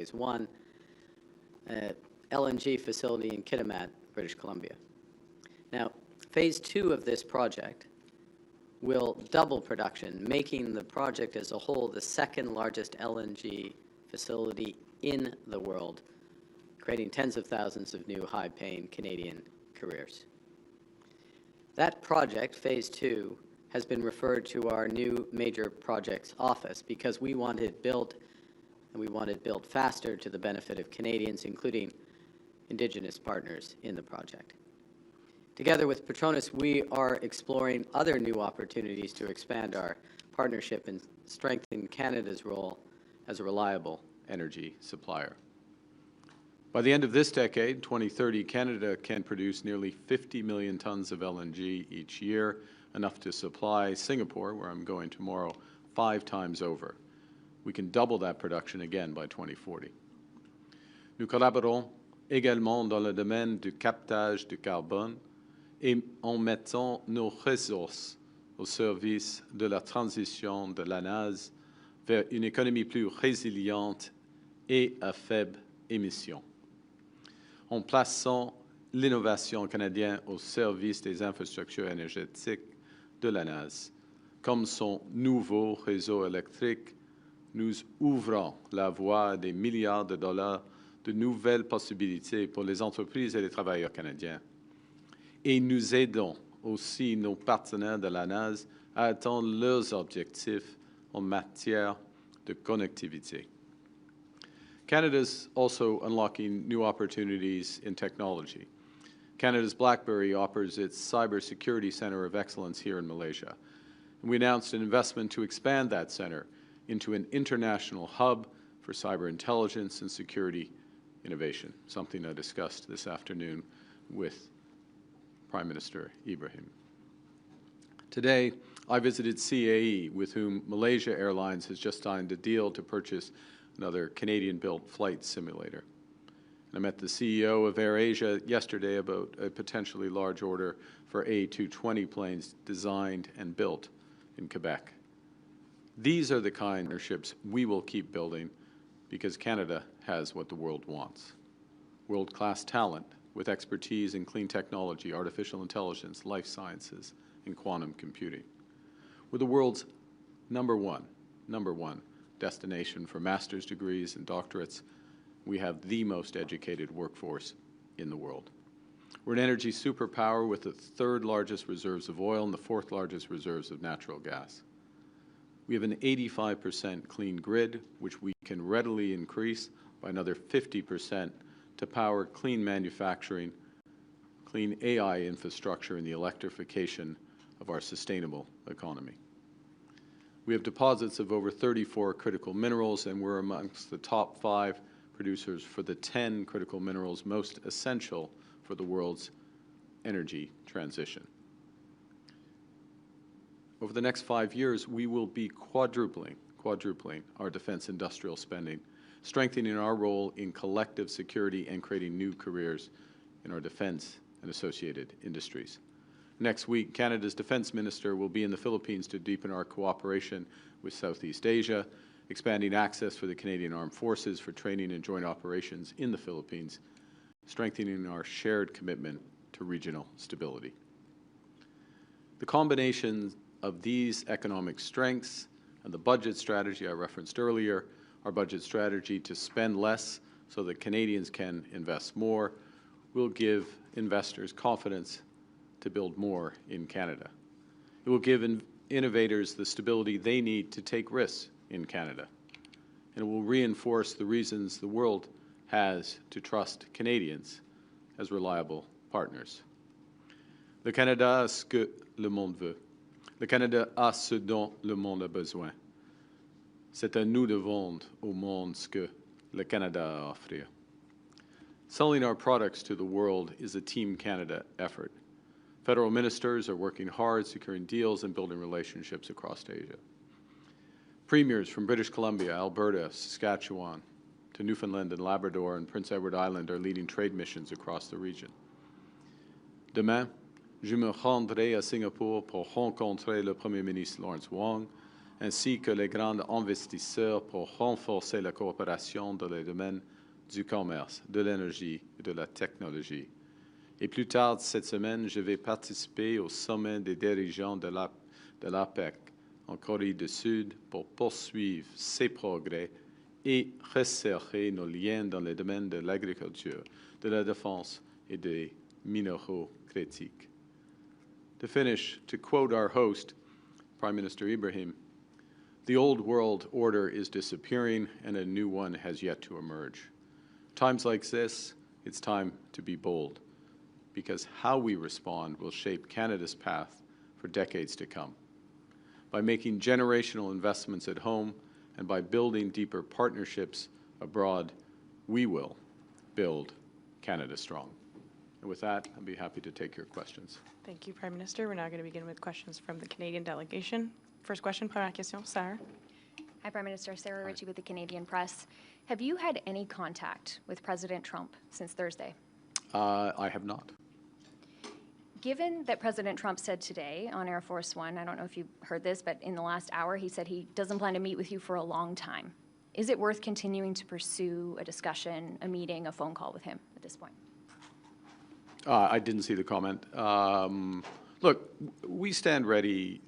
Phase 1, LNG facility in Kitimat, British Columbia. Now, Phase 2 of this project will double production, making the project as a whole the second largest LNG facility in the world, creating tens of thousands of new high-paying Canadian careers. That project, Phase 2, has been referred to our new major projects office because we want it built, and we want it built faster to the benefit of Canadians, including Indigenous partners in the project. Together with Petronas, we are exploring other new opportunities to expand our partnership and strengthen Canada's role as a reliable energy supplier. By the end of this decade, 2030, Canada can produce nearly 50 million tons of LNG each year, enough to supply Singapore, where I'm going tomorrow, 5 times over. We can double that production again by 2040. Nous collaborons également dans le domaine du captage du carbone et en mettant nos ressources au service de la transition de l'ANAS vers une économie plus résiliente et à faible émission, en plaçant l'innovation canadienne au service des infrastructures énergétiques de l'ANAS. Comme son nouveau réseau électrique, nous ouvrons la voie à des milliards de dollars de nouvelles possibilités pour les entreprises et les travailleurs canadiens. Et nous aidons aussi nos partenaires de l'ANAS à atteindre leurs objectifs en matière de connectivité. Canada's also unlocking new opportunities in technology. Canada's BlackBerry offers its Cybersecurity Center of Excellence here in Malaysia. And we announced an investment to expand that center into an international hub for cyber intelligence and security innovation, something I discussed this afternoon with Prime Minister Ibrahim. Today, I visited CAE, with whom Malaysia Airlines has just signed a deal to purchase another Canadian-built flight simulator. And I met the CEO of AirAsia yesterday about a potentially large order for A220 planes designed and built in Quebec. These are the kind of partnerships we will keep building because Canada has what the world wants: world-class talent with expertise in clean technology, artificial intelligence, life sciences, and quantum computing. We're the world's number one destination for master's degrees and doctorates. We have the most educated workforce in the world. We're an energy superpower with the 3rd largest reserves of oil and the 4th largest reserves of natural gas. We have an 85% clean grid, which we can readily increase by another 50% to power clean manufacturing, clean AI infrastructure, and the electrification of our sustainable economy. We have deposits of over 34 critical minerals, and we're amongst the top 5 producers for the 10 critical minerals most essential for the world's energy transition. Over the next 5 years, we will be quadrupling our defense industrial spending, strengthening our role in collective security and creating new careers in our defense and associated industries. Next week, Canada's Defense Minister will be in the Philippines to deepen our cooperation with Southeast Asia, expanding access for the Canadian Armed Forces for training and joint operations in the Philippines, strengthening our shared commitment to regional stability. The combination of these economic strengths and the budget strategy I referenced earlier, our budget strategy to spend less so that Canadians can invest more, will give investors confidence to build more in Canada. It will give innovators the stability they need to take risks in Canada. And it will reinforce the reasons the world has to trust Canadians as reliable partners. Le Canada a ce que le monde veut. Le Canada a ce dont le monde a besoin. C'est à nous de vendre au monde ce que le Canada a à offrir. Selling our products to the world is a Team Canada effort. Federal ministers are working hard, securing deals and building relationships across Asia. Premiers from British Columbia, Alberta, Saskatchewan, to Newfoundland and Labrador and Prince Edward Island are leading trade missions across the region. Demain, je me rendrai à Singapour pour rencontrer le Premier ministre Lawrence Wong ainsi que les grands investisseurs pour renforcer la coopération dans les domaines du commerce, de l'énergie et de la technologie. Et plus tard cette semaine, je vais participer au sommet des dirigeants de l'APEC en Corée du Sud pour poursuivre ces progrès et resserrer nos liens dans les domaines de l'agriculture, de la défense et des minéraux critiques. To finish, to quote our host, Prime Minister Ibrahim, "The old world order is disappearing and a new one has yet to emerge. Times like this, it's time to be bold, because how we respond will shape Canada's path for decades to come. By making generational investments at home and by building deeper partnerships abroad, we will build Canada strong." And with that, I'd be happy to take your questions. Thank you, Prime Minister. We're now going to begin with questions from the Canadian delegation. First question, première question, Sarah. Hi, Prime Minister. Sarah Ritchie with the Canadian Press. Have you had any contact with President Trump since Thursday? I have not. Given that President Trump said today on Air Force One, I don't know if you heard this, but in the last hour he said he doesn't plan to meet with you for a long time. Is it worth continuing to pursue a discussion, a meeting, a phone call with him at this point? I didn't see the comment. Look, we stand ready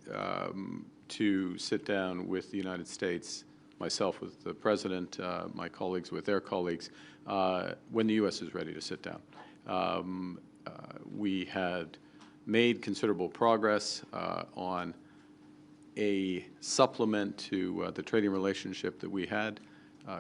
to sit down with the United States, myself with the President, my colleagues with their colleagues, when the U.S. is ready to sit down. We had made considerable progress on a supplement to the trading relationship that we had,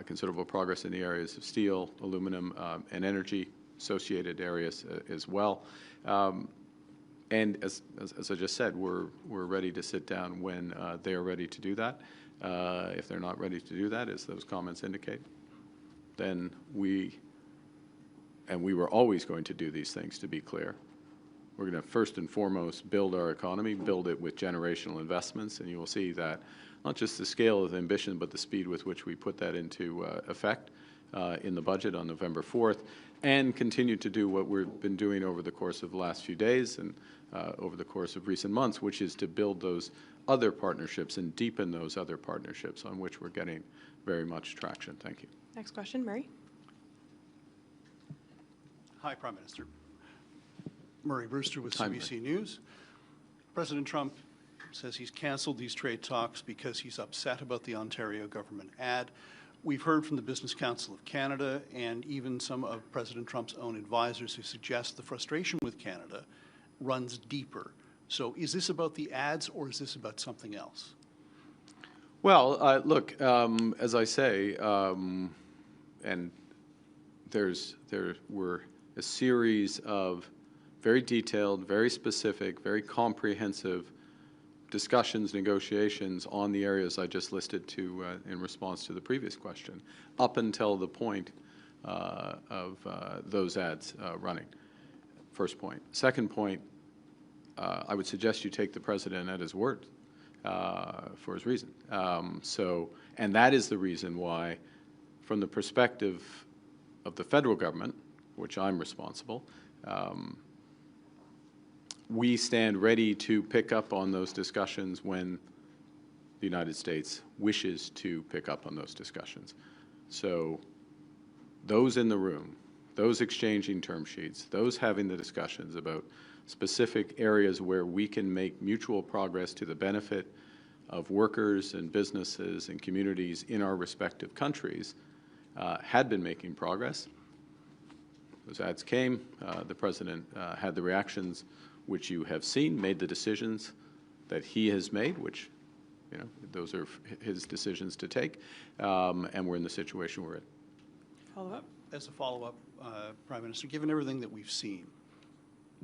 considerable progress in the areas of steel, aluminum, and energy, associated areas as well. And as I just said, we're ready to sit down when they are ready to do that. If they're not ready to do that, as those comments indicate, then we were always going to do these things, to be clear. We're going to first and foremost build our economy, build it with generational investments, and you will see that not just the scale of ambition, but the speed with which we put that into effect in the budget on November 4th, and continue to do what we've been doing over the course of the last few days and over the course of recent months, which is to build those other partnerships and deepen those other partnerships on which we're getting very much traction. Thank you. Next question, Murray. Hi, Prime Minister. Murray Brewster with Hi, CBC News. President Trump says he's canceled these trade talks because he's upset about the Ontario government ad. We've heard from the Business Council of Canada and even some of President Trump's own advisors who suggest the frustration with Canada runs deeper. So is this about the ads or is this about something else? Well, look, as I say, and there were a series of very detailed, very specific, very comprehensive discussions, negotiations on the areas I just listed to in response to the previous question, up until the point of those ads running. First point. Second point, I would suggest you take the President at his word for his reason. And that is the reason why, from the perspective of the federal government, which I'm responsible, we stand ready to pick up on those discussions when the United States wishes to pick up on those discussions. So those in the room, those exchanging term sheets, those having the discussions about specific areas where we can make mutual progress to the benefit of workers and businesses and communities in our respective countries, had been making progress. Those ads came. The President had the reactions which you have seen, made the decisions that he has made, which, you know, those are his decisions to take, and we're in the situation we're in. Follow-up? As a follow-up, Prime Minister, given everything that we've seen,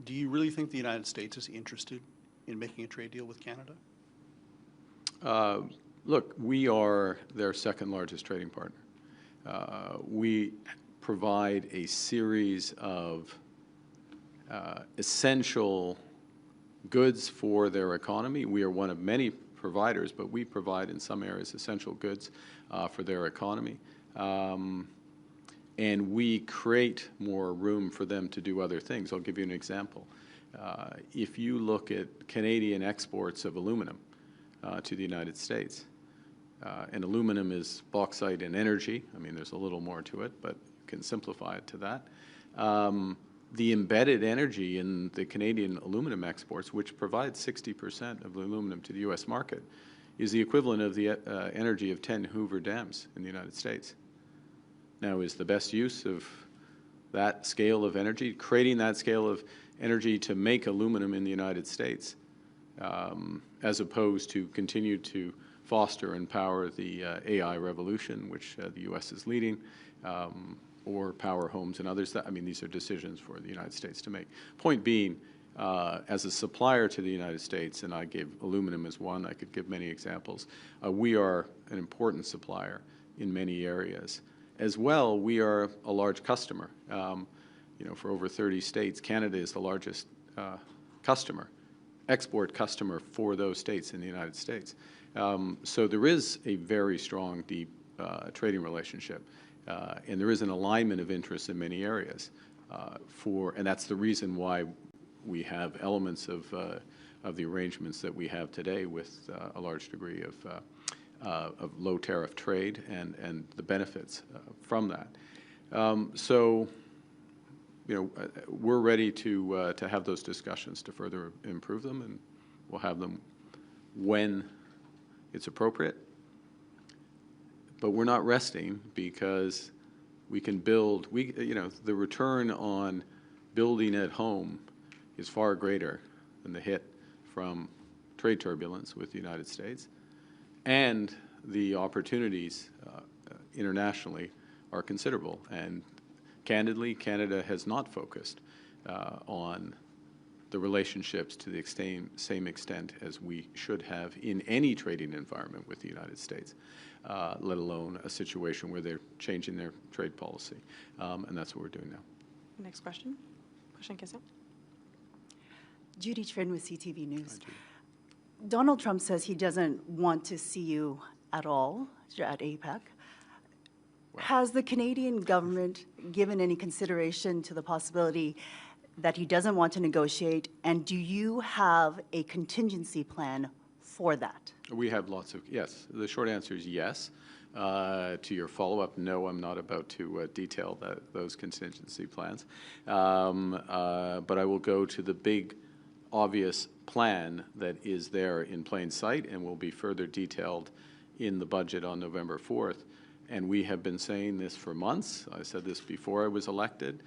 do you really think the United States is interested in making a trade deal with Canada? Look, we are their second largest trading partner. We provide a series of essential goods for their economy. We are one of many providers, but we provide in some areas essential goods for their economy. And we create more room for them to do other things. I'll give you an example. If you look at Canadian exports of aluminum to the United States, and aluminum is bauxite and energy. I mean, there's a little more to it, but you can simplify it to that. The embedded energy in the Canadian aluminum exports, which provides 60% of the aluminum to the U.S. market, is the equivalent of the energy of 10 Hoover dams in the United States. Now, is the best use of that scale of energy, creating that scale of energy to make aluminum in the United States, as opposed to continue to foster and power the AI revolution, which the U.S. is leading, or power homes and others. I mean, these are decisions for the United States to make. Point being, as a supplier to the United States, and I gave aluminum as one, I could give many examples, we are an important supplier in many areas. As well, we are a large customer. You know, for over 30 states, Canada is the largest customer, export customer for those states in the United States. So there is a very strong, deep trading relationship. And there is an alignment of interests in many areas and that's the reason why we have elements of the arrangements that we have today with a large degree of low tariff trade and the benefits from that. So, you know, we're ready to have those discussions to further improve them, and we'll have them when it's appropriate. But we're not resting because we can build, you know, the return on building at home is far greater than the hit from trade turbulence with the United States. And the opportunities internationally are considerable. And candidly, Canada has not focused on the relationships to the same extent as we should have in any trading environment with the United States, let alone a situation where they're changing their trade policy. And that's what we're doing now. Next question. Prochaine question. Judy Trin with CTV News. Donald Trump says he doesn't want to see you at all at APEC. Has the Canadian government given any consideration to the possibility that he doesn't want to negotiate, and do you have a contingency plan for that? We have lots of, yes. The short answer is yes. To your follow-up, no, I'm not about to detail those contingency plans. But I will go to the big, obvious plan that is there in plain sight and will be further detailed in the budget on November 4th. And we have been saying this for months. I said this before I was elected.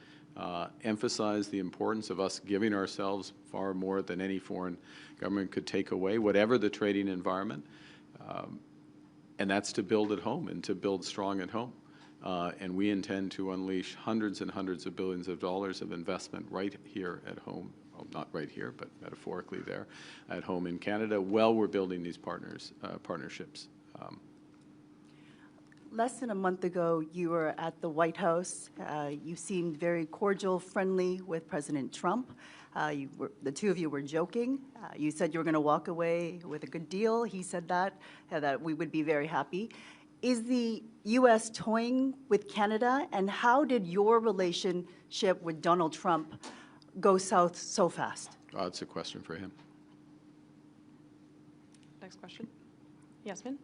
Emphasize the importance of us giving ourselves far more than any foreign government could take away, whatever the trading environment. And that's to build at home and to build strong at home. And we intend to unleash hundreds and hundreds of billions of dollars of investment right here at home. Well, not right here, but metaphorically there at home in Canada, while we're building these partnerships. Less than a month ago, you were at the White House. You seemed very cordial, friendly with President Trump. The two of you were joking. You said you were going to walk away with a good deal. He said that we would be very happy. Is the U.S. toying with Canada? And how did your relationship with Donald Trump go south so fast? It's a question for him. Next question. Yasmine.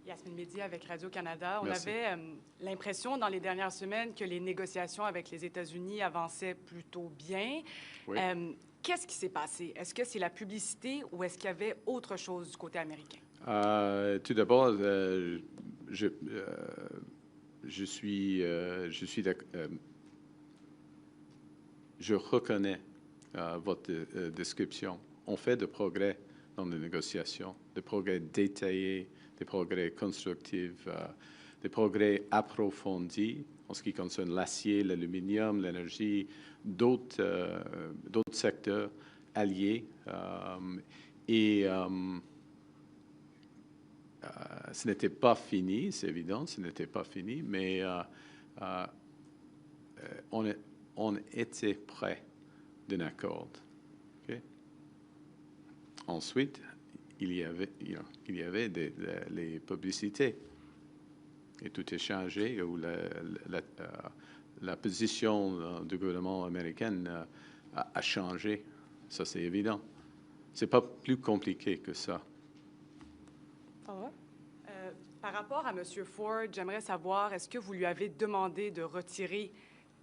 Yasmine Mehdi avec Radio-Canada. On Merci. avait l'impression dans les dernières semaines que les négociations avec les États-Unis avançaient plutôt bien. Oui. Qu'est-ce qui s'est passé? Est-ce que c'est la publicité ou est-ce qu'il y avait autre chose du côté américain? Tout d'abord, je reconnais votre description. On fait de progrès dans les négociations, des progrès détaillés, des progrès constructifs, des progrès approfondis en ce qui concerne l'acier, l'aluminium, l'énergie, d'autres secteurs alliés. Et ce n'était pas fini, c'est évident, ce n'était pas fini, mais on était prêt d'un accord. Okay? Ensuite, il y avait les publicités. Et tout est changé, où la position du gouvernement américain a changé. Ça, c'est évident. C'est pas plus compliqué que ça. Follow-up. Par rapport à M. Ford, j'aimerais savoir, est-ce que vous lui avez demandé de retirer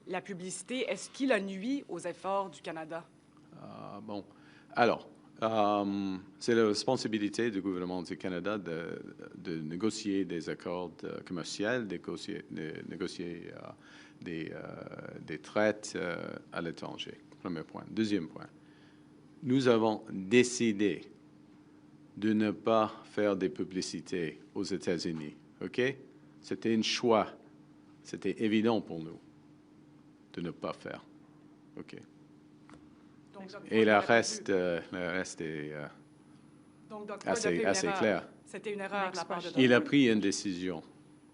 la publicité? Est-ce qu'il a nui aux efforts du Canada? Bon, alors, c'est la responsabilité du gouvernement du Canada de négocier des accords commerciaux, de négocier des traités à l'étranger. Premier point. Deuxième point, nous avons décidé de ne pas faire des publicités aux États-Unis. OK? C'était un choix. C'était évident pour nous de ne pas faire. OK? Donc, Et le reste est donc, Dr. assez clair. C'était une erreur de la part de Dr. Il a pris une décision,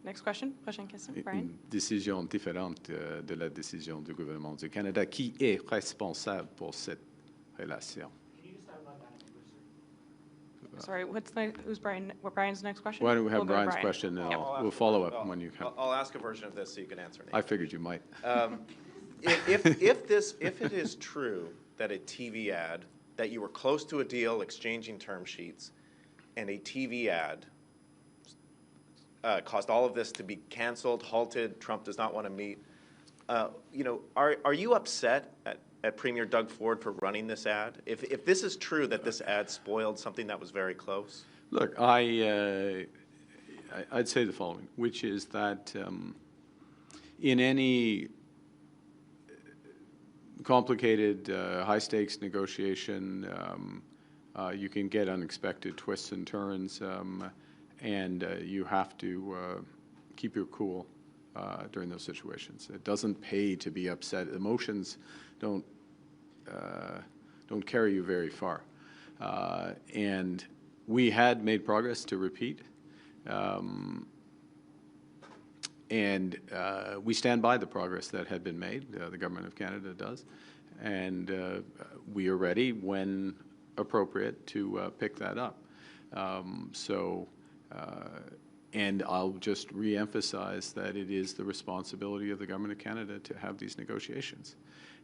Next question. Prochaine question. Brian. une décision différente de la décision du gouvernement du Canada, qui est responsable pour cette relation. Sorry, what Brian's next question? Why don't we have We'll go to Brian's Brian. question, and Yeah. we'll follow up when you come. I'll ask a version of this so you can answer. I figured you might. If it is true that a TV ad, that you were close to a deal, exchanging term sheets, and a TV ad caused all of this to be canceled, halted, Trump does not want to meet, are you upset at Premier Doug Ford for running this ad? If this is true that this ad spoiled something that was very close? Look, I'd say the following, which is that in any complicated, high-stakes negotiation, you can get unexpected twists and turns, and you have to keep your cool during those situations. It doesn't pay to be upset. Emotions don't carry you very far. And we had made progress, to repeat, and we stand by the progress that had been made. The Government of Canada does. And we are ready, when appropriate, to pick that up. And I'll just re-emphasize that it is the responsibility of the Government of Canada to have these negotiations.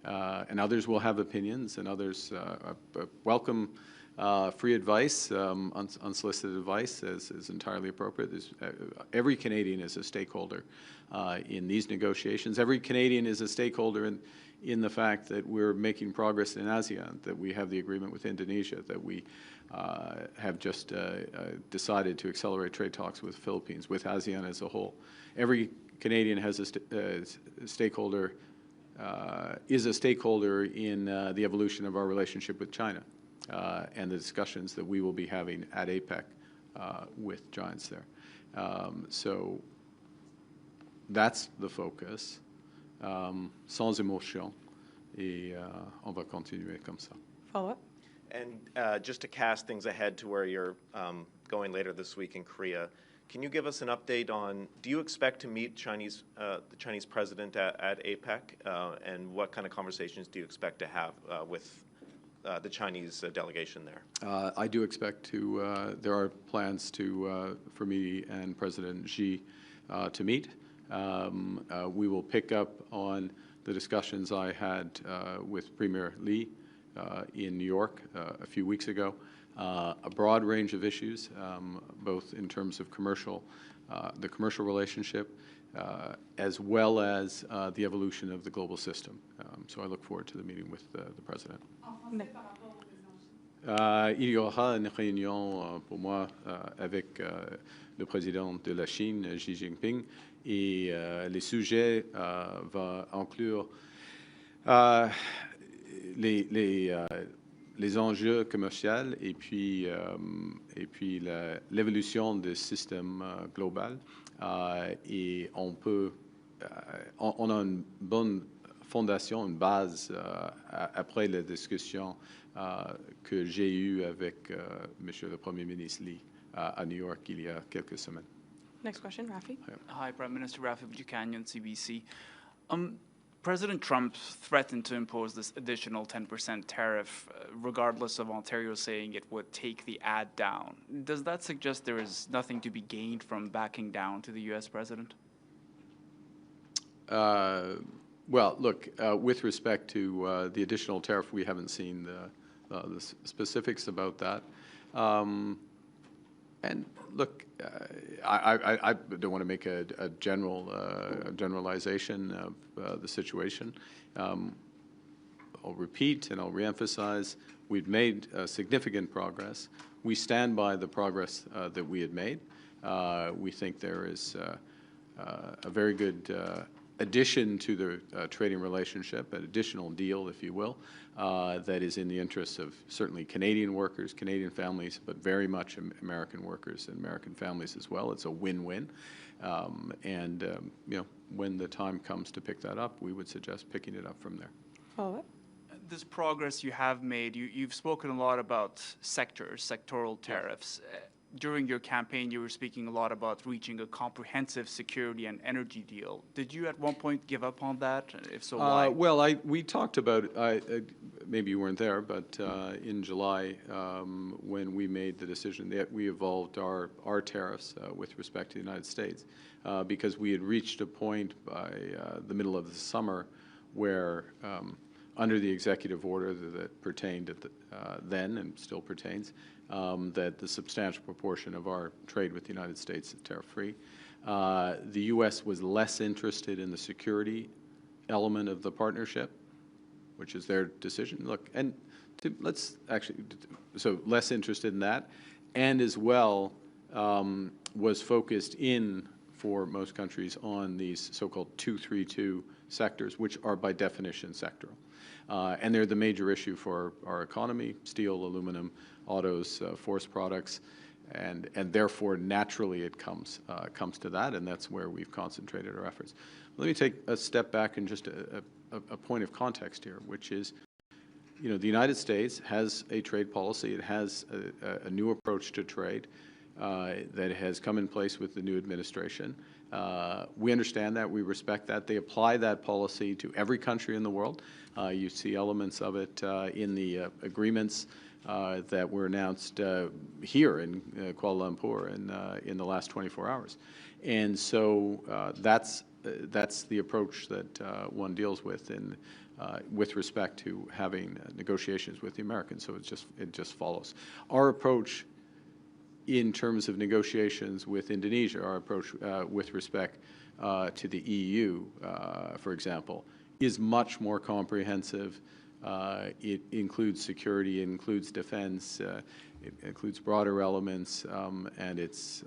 And others will have opinions, and others welcome free advice, unsolicited advice is entirely appropriate. Every Canadian is a stakeholder in these negotiations. Every Canadian is a stakeholder in the fact that we're making progress in ASEAN, that we have the agreement with Indonesia, that we have just decided to accelerate trade talks with the Philippines, with ASEAN as a whole. Every Canadian has a stakeholder, is a stakeholder in the evolution of our relationship with China and the discussions that we will be having at APEC with giants there. So that's the focus, sans émotion, et on va continuer comme ça. Follow-up? And just to cast things ahead to where you're going later this week in Korea, can you give us an update on, do you expect to meet the Chinese president at APEC? And what kind of conversations do you expect to have with the Chinese delegation there? I do expect to, there are plans for me and President Xi to meet. We will pick up on the discussions I had with Premier Lee in New York a few weeks ago. A broad range of issues, both in terms of the commercial relationship, as well as the evolution of the global system. So I look forward to the meeting with the President. Il y aura une réunion pour moi avec le président de la Chine, Xi Jinping, et les sujets vont inclure les enjeux commerciaux et puis l'évolution du système global. Et on a une bonne fondation, une base après la discussion que j'ai eue avec Monsieur le Premier ministre Lee à New York il y a quelques semaines. Next question, Rafi. Hi, Prime Minister Rafi Buchanan, CBC. President Trump threatened to impose this additional 10% tariff, regardless of Ontario saying it would take the ad down. Does that suggest there is nothing to be gained from backing down to the U.S. president? Well, look, with respect to the additional tariff, we haven't seen the specifics about that. And look, I don't want to make a generalization of the situation. I'll repeat and I'll reemphasize, we've made significant progress. We stand by the progress that we had made. We think there is a very good addition to the trading relationship, an additional deal, if you will, that is in the interests of certainly Canadian workers, Canadian families, but very much American workers and American families as well. It's a win-win. You know, when the time comes to pick that up, we would suggest picking it up from there. Follow-up? This progress you have made, you've spoken a lot about sectoral tariffs. During your campaign, you were speaking a lot about reaching a comprehensive security and energy deal. Did you at one point give up on that? If so, why? Well, we talked about, maybe you weren't there, but in July, when we made the decision that we evolved our tariffs with respect to the United States, because we had reached a point by the middle of the summer where under the executive order that pertained at then and still pertains, that the substantial proportion of our trade with the United States is tariff-free. The U.S. was less interested in the security element of the partnership, which is their decision. Look, and let's actually, so less interested in that, and as well was focused in, for most countries, on these so-called 232 sectors, which are by definition sectoral. And they're the major issue for our economy: steel, aluminum, autos, forest products, and therefore naturally it comes to that, and that's where we've concentrated our efforts. Let me take a step back and just a point of context here, which is, you know, the United States has a trade policy. It has a new approach to trade that has come in place with the new administration. We understand that. We respect that. They apply that policy to every country in the world. You see elements of it in the agreements that were announced here in Kuala Lumpur in the last 24 hours. And so that's the approach that one deals with with respect to having negotiations with the Americans. So it just follows. Our approach in terms of negotiations with Indonesia, our approach with respect to the EU, for example, is much more comprehensive. It includes security, it includes defense, it includes broader elements, and it's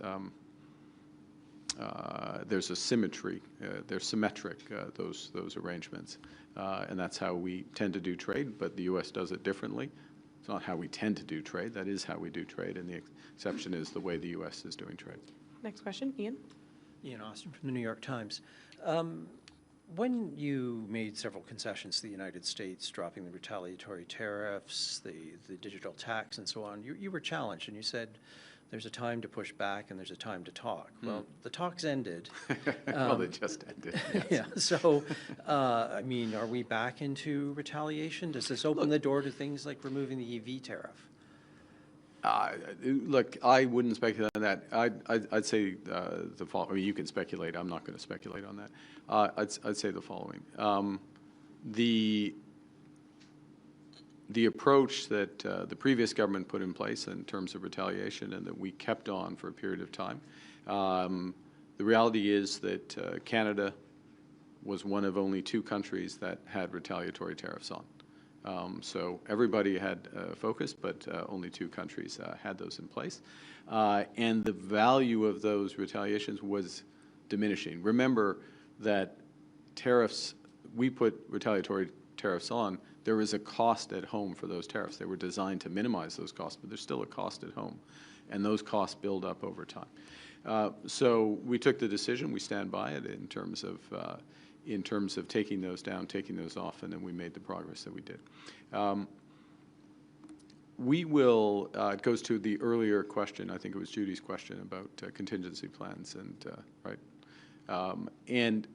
there's a symmetry. They're symmetric, those arrangements, and that's how we tend to do trade. But the U.S. does it differently. It's not how we tend to do trade. That is how we do trade, and the exception is the way the U.S. is doing trade. Next question, Ian. Ian Austin from the New York Times. When you made several concessions to the United States, dropping the retaliatory tariffs, the digital tax, and so on, you were challenged, and you said there's a time to push back and there's a time to talk. Well, the talks ended. Well, they just ended. Yes. Yeah. So, I mean, are we back into retaliation? Does this open the door to things like removing the EV tariff? Look, I wouldn't speculate on that. I'd say the following. I mean, you can speculate. I'm not going to speculate on that. I'd say the following. The approach that the previous government put in place in terms of retaliation and that we kept on for a period of time, the reality is that Canada was one of only 2 countries that had retaliatory tariffs on. So everybody had focus, but only 2 countries had those in place. And the value of those retaliations was diminishing. Remember that tariffs, we put retaliatory tariffs on, there was a cost at home for those tariffs. They were designed to minimize those costs, but there's still a cost at home. And those costs build up over time. So we took the decision, we stand by it in terms of taking those down, taking those off, and then we made the progress that we did. We will, it goes to the earlier question, I think it was Judy's question about contingency plans, and right. And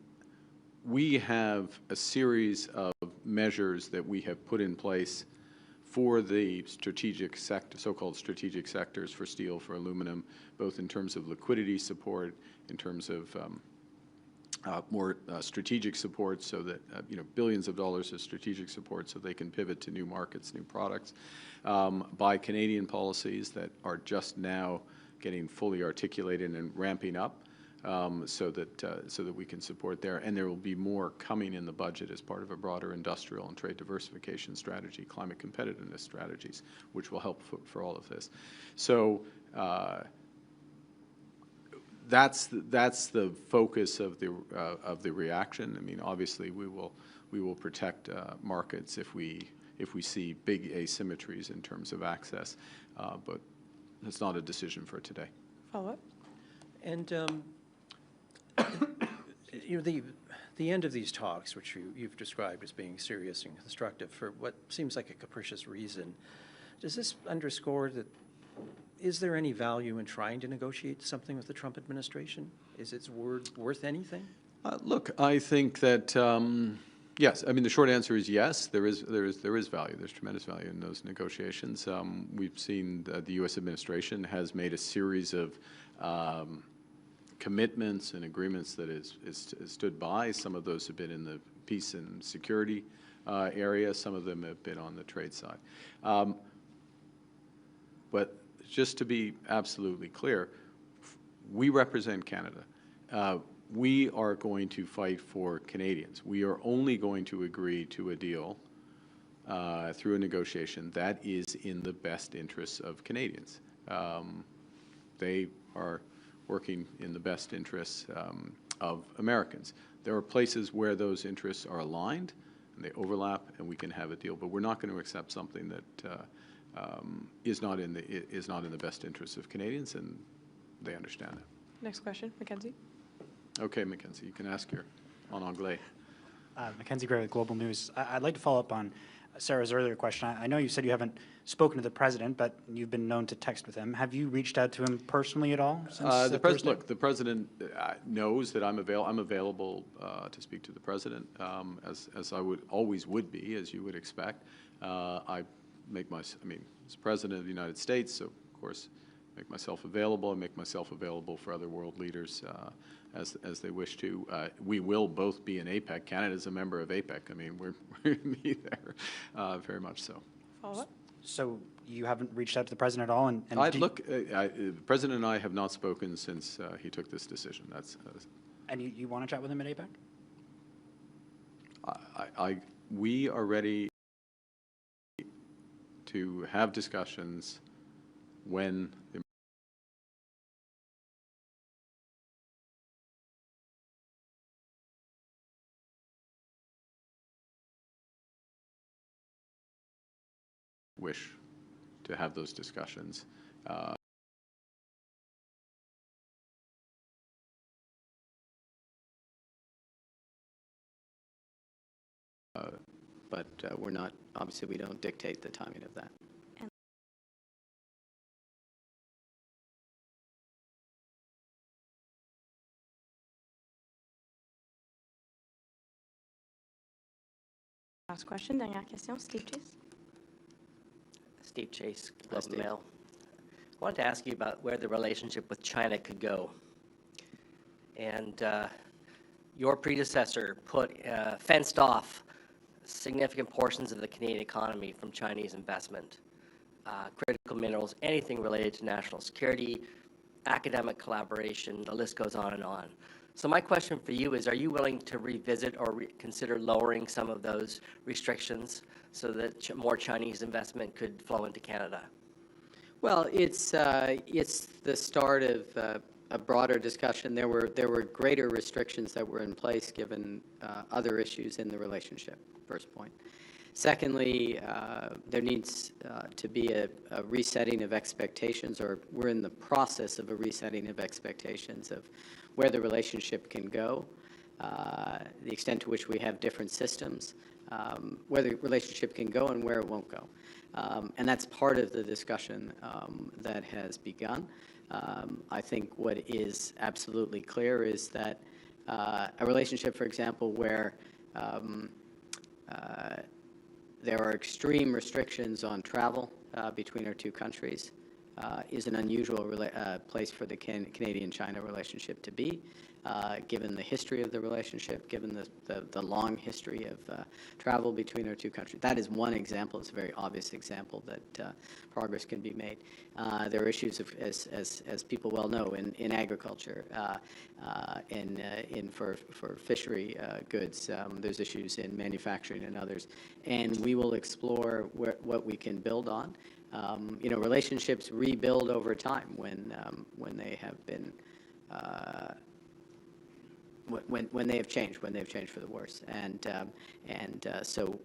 we have a series of measures that we have put in place for the strategic sector, so-called strategic sectors, for steel, for aluminum, both in terms of liquidity support, in terms of more strategic support, so that billions of dollars of strategic support, so they can pivot to new markets, new products, by Canadian policies that are just now getting fully articulated and ramping up so that we can support there. And there will be more coming in the budget as part of a broader industrial and trade diversification strategy, climate competitiveness strategies, which will help for all of this. So that's the focus of the reaction. I mean, obviously, we will protect markets if we see big asymmetries in terms of access, but it's not a decision for today. Follow-up? And you know, the end of these talks, which you've described as being serious and constructive for what seems like a capricious reason, does this underscore that? Is there any value in trying to negotiate something with the Trump administration? Is its word worth anything? Look, I think that yes. I mean, the short answer is yes. There is value. There's tremendous value in those negotiations. We've seen the U.S. administration has made a series of commitments and agreements that is stood by. Some of those have been in the peace and security area. Some of them have been on the trade side. But just to be absolutely clear, we represent Canada. We are going to fight for Canadians. We are only going to agree to a deal through a negotiation that is in the best interests of Canadians. They are working in the best interests of Americans. There are places where those interests are aligned and they overlap, and we can have a deal. But we're not going to accept something that is not in the best interests of Canadians, and they understand that. Next question, Mackenzie. Okay, Mackenzie, you can ask your en anglais. Mackenzie Gray with Global News. I'd like to follow up on Sarah's earlier question. I know you said you haven't spoken to the president, but you've been known to text with him. Have you reached out to him personally at all? Since the president knows that I'm available to speak to the president, as I always would be, as you would expect. As president of the United States, so of course, make myself available and make myself available for other world leaders as they wish to. We will both be in APEC. Canada's a member of APEC. I mean, we're going to be there, very much so. Follow-up? So you haven't reached out to the president at all? The president and I have not spoken since he took this decision. And you want to chat with him at APEC? We are ready to have discussions when the wish to have those discussions. But we're not, obviously, we don't dictate the timing of that. Last question, dernière question, Steve Chase. Steve Chase, Globe and Mail. I wanted to ask you about where the relationship with China could go. And your predecessor fenced off significant portions of the Canadian economy from Chinese investment, critical minerals, anything related to national security, academic collaboration, the list goes on and on. So my question for you is, are you willing to revisit or consider lowering some of those restrictions so that more Chinese investment could flow into Canada? Well, it's the start of a broader discussion. There were greater restrictions that were in place given other issues in the relationship, first point. Secondly, there needs to be a resetting of expectations, or we're in the process of a resetting of expectations of where the relationship can go, the extent to which we have different systems, where the relationship can go and where it won't go. And that's part of the discussion that has begun. I think what is absolutely clear is that a relationship, for example, where there are extreme restrictions on travel between our two countries is an unusual place for the Canadian-China relationship to be. given the history of the relationship, given the long history of travel between our two countries. That is one example. It's a very obvious example that progress can be made. There are issues, as people well know, in agriculture, for fishery goods. There's issues in manufacturing and others. And we will explore what we can build on. Relationships rebuild over time when they have been when they have changed for the worse, and so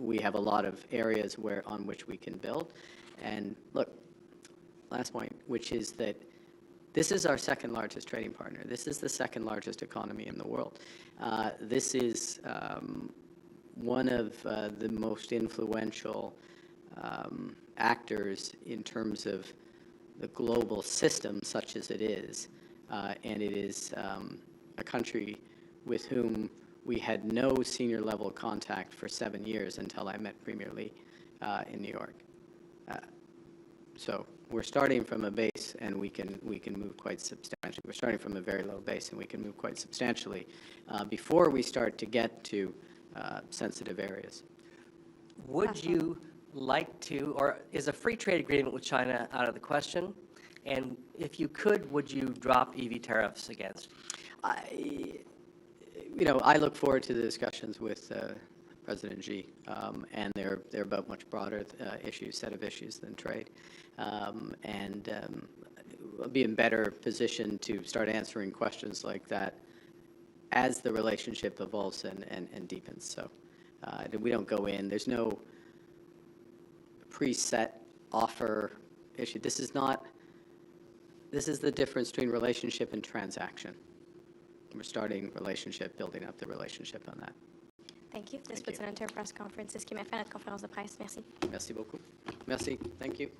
we have a lot of areas on which we can build. And look, last point, which is that this is our second largest trading partner. This is the second largest economy in the world. This is one of the most influential actors in terms of the global system, such as it is, and it is a country with whom we had no senior level contact for 7 years until I met Premier Lee in New York. So we're starting from a base, and we can move quite substantially. We're starting from a very low base, and we can move quite substantially before we start to get to sensitive areas. Would you like to, or is a free trade agreement with China out of the question? And if you could, would you drop EV tariffs against? I look forward to the discussions with President Xi, and they're about much broader set of issues than trade. We'll be in better position to start answering questions like that as the relationship evolves and deepens. So we don't go in. There's no preset offer issue. This is the difference between relationship and transaction. We're starting relationship, building up the relationship on that. Thank you. This puts an end to our press conference. C'est ce qui m'a fait notre conférence de presse. Merci. Merci beaucoup. Merci. Thank you.